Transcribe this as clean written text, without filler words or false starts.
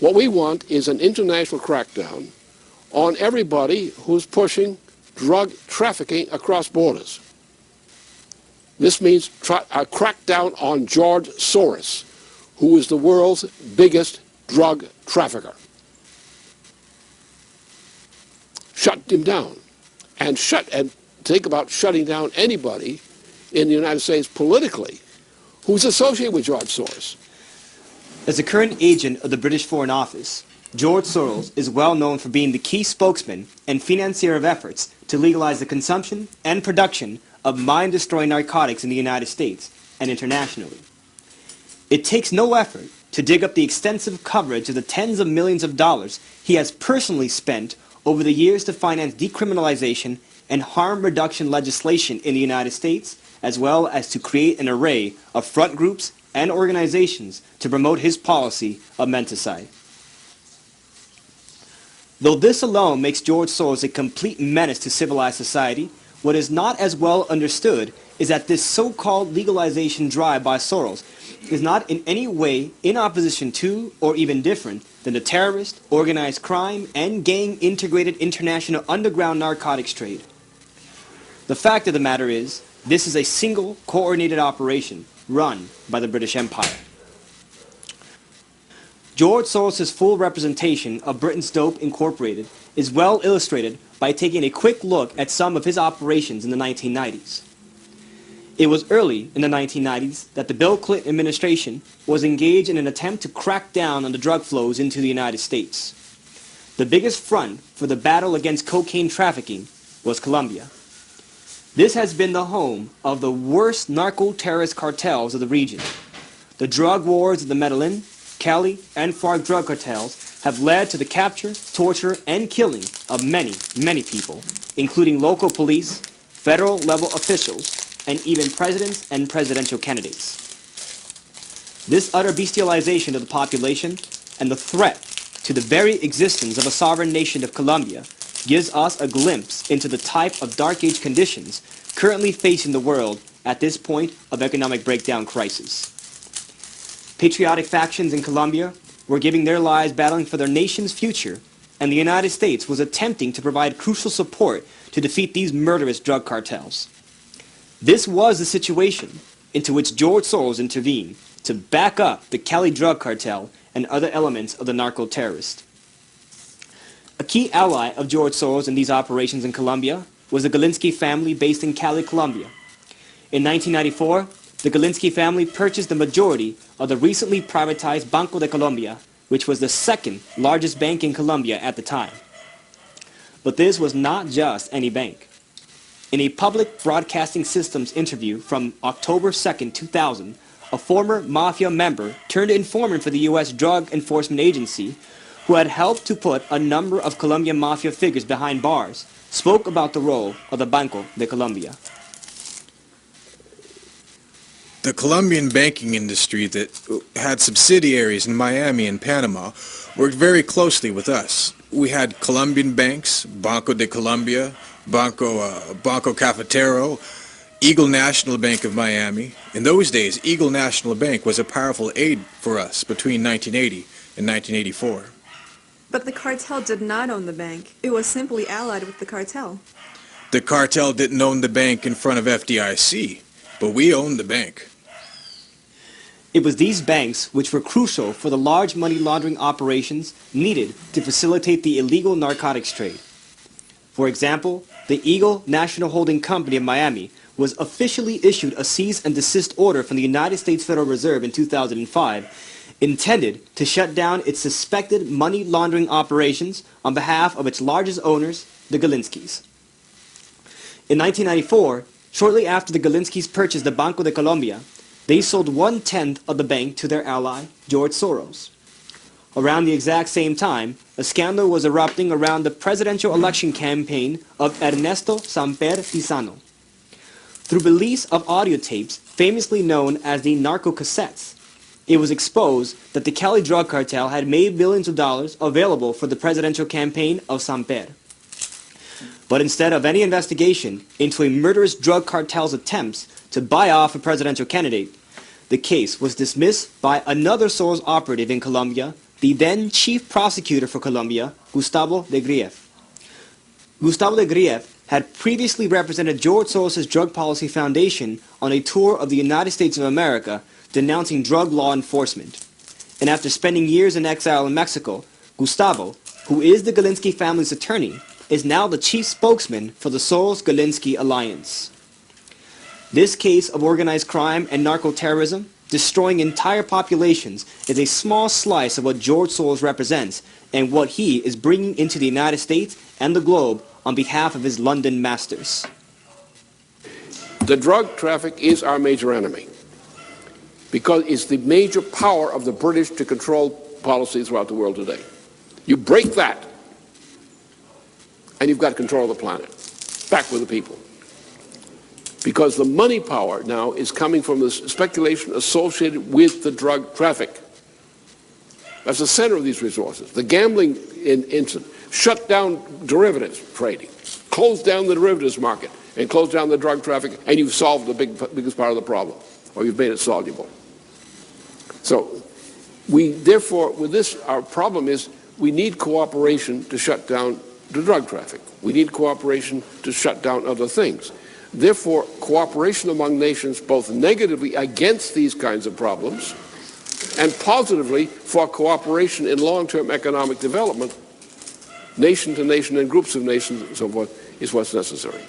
What we want is an international crackdown on everybody who's pushing drug trafficking across borders. This means a crackdown on George Soros, who is the world's biggest drug trafficker. Shut him down. And think about shutting down anybody in the United States politically who's associated with George Soros. As the current agent of the British Foreign Office, George Soros is well known for being the key spokesman and financier of efforts to legalize the consumption and production of mind-destroying narcotics in the United States and internationally. It takes no effort to dig up the extensive coverage of the tens of millions of dollars he has personally spent over the years to finance decriminalization and harm reduction legislation in the United States, as well as to create an array of front groups and organizations to promote his policy of menticide. Though this alone makes George Soros a complete menace to civilized society, what is not as well understood is that this so-called legalization drive by Soros is not in any way in opposition to or even different than the terrorist, organized crime, and gang-integrated international underground narcotics trade. The fact of the matter is, this is a single, coordinated operation run by the British Empire. George Soros' full representation of Britain's Dope Incorporated is well illustrated by taking a quick look at some of his operations in the 1990s. It was early in the 1990s that the Bill Clinton administration was engaged in an attempt to crack down on the drug flows into the United States. The biggest front for the battle against cocaine trafficking was Colombia. This has been the home of the worst narco-terrorist cartels of the region. The drug wars of the Medellin, Cali, and FARC drug cartels have led to the capture, torture, and killing of many, many people, including local police, federal-level officials, and even presidents and presidential candidates. This utter bestialization of the population and the threat to the very existence of a sovereign nation of Colombia gives us a glimpse into the type of dark age conditions currently facing the world at this point of economic breakdown crisis. Patriotic factions in Colombia were giving their lives battling for their nation's future, and the United States was attempting to provide crucial support to defeat these murderous drug cartels. This was the situation into which George Soros intervened to back up the Cali drug cartel and other elements of the narco-terrorist. A key ally of George Soros in these operations in Colombia was the Galinsky family based in Cali, Colombia. In 1994, the Galinsky family purchased the majority of the recently privatized Banco de Colombia, which was the second largest bank in Colombia at the time. But this was not just any bank. In a public broadcasting systems interview from October 2, 2000, a former mafia member turned informant for the U.S. Drug Enforcement Agency, who had helped to put a number of Colombian mafia figures behind bars, spoke about the role of the Banco de Colombia. The Colombian banking industry that had subsidiaries in Miami and Panama worked very closely with us. We had Colombian banks, Banco de Colombia, Banco Cafetero, Eagle National Bank of Miami. In those days, Eagle National Bank was a powerful aid for us between 1980 and 1984. But the cartel did not own the bank. It was simply allied with the cartel. The cartel didn't own the bank in front of FDIC, but we owned the bank. It was these banks which were crucial for the large money laundering operations needed to facilitate the illegal narcotics trade. For example, the Eagle National Holding Company of Miami was officially issued a cease and desist order from the United States Federal Reserve in 2005, intended to shut down its suspected money laundering operations on behalf of its largest owners, the Galinskys. In 1994, shortly after the Galinskys purchased the Banco de Colombia, they sold 1/10 of the bank to their ally, George Soros. Around the exact same time, a scandal was erupting around the presidential election campaign of Ernesto Samper Pizano. Through release of audio tapes famously known as the narco-cassettes, it was exposed that the Cali drug cartel had made millions of dollars available for the presidential campaign of Samper. But instead of any investigation into a murderous drug cartel's attempts to buy off a presidential candidate, the case was dismissed by another Soros operative in Colombia the then chief prosecutor for Colombia, Gustavo de Grief. Gustavo de Grief had previously represented George Soros' Drug Policy Foundation on a tour of the United States of America denouncing drug law enforcement. And after spending years in exile in Mexico, Gustavo, who is the Galinsky family's attorney, is now the chief spokesman for the Soros-Galinsky alliance. This case of organized crime and narco-terrorism, destroying entire populations, is a small slice of what George Soros represents and what he is bringing into the United States and the globe on behalf of his London masters. The drug traffic is our major enemy because it's the major power of the British to control policy throughout the world today. You break that, and you've got control of the planet, back with the people. Because the money power now is coming from the speculation associated with the drug traffic. That's the center of these resources. The gambling instant shut down derivatives trading, closed down the derivatives market, and closed down the drug traffic, and you've solved the biggest part of the problem, or you've made it soluble. So therefore, with this, our problem is we need cooperation to shut down the drug traffic. We need cooperation to shut down other things. Therefore, cooperation among nations, both negatively against these kinds of problems and positively for cooperation in long-term economic development, nation to nation and groups of nations and so forth, is what's necessary.